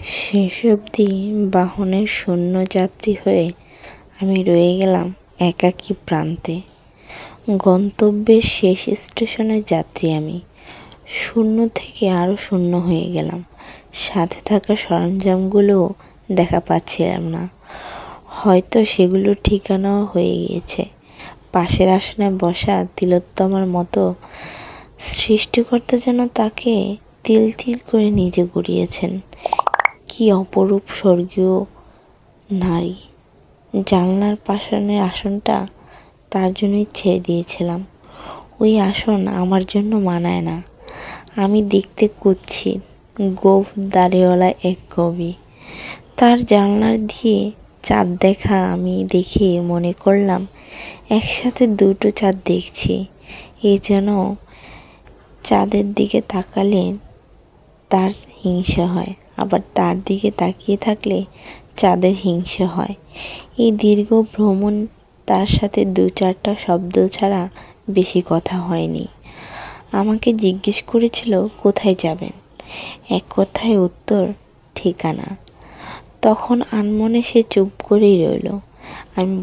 শেষ অবধি বাহনের শূন্য যাত্রী হয়ে আমি রয়ে গেলাম একাকী প্রান্তে। গন্তব্যের শেষ স্টেশনের যাত্রী আমি। শূন্য থেকে আরও শূন্য হয়ে গেলাম। সাথে থাকা সরঞ্জামগুলোও দেখা পাচ্ছিলাম না। হয়তো সেগুলোর ঠিকানাও হয়ে গিয়েছে। পাশের আসনে বসা তিলোত্তমার মতো সৃষ্টিকর্তা যেন তাকে তিল তিল করে নিজে গড়িয়েছেন। কি অপরূপ স্বর্গীয় নারী! জানলার পাশের আসনটা তার জন্যই ছেড়ে দিয়েছিলাম। ওই আসন আমার জন্য মানায় না। আমি দেখতে কুৎসিত, গোঁফ দাড়িওয়ালা এক কবি। তার জানলার দিয়ে চাঁদ দেখা আমি দেখে মনে করলাম একসাথে দুটো চাঁদ দেখছি। এ যেন চাঁদের দিকে তাকালে তার হিংসে হয়, আবার তার দিকে তাকিয়ে থাকলে চাঁদের হিংসে হয়। এই দীর্ঘ ভ্রমণ তার সাথে 2-4টা শব্দ ছাড়া বেশি কথা হয়নি। আমাকে জিজ্ঞেস করেছিল কোথায় যাবেন। এক কথায় উত্তর, ঠিকানা। তখন আনমনে সে চুপ করেই রইল। আমি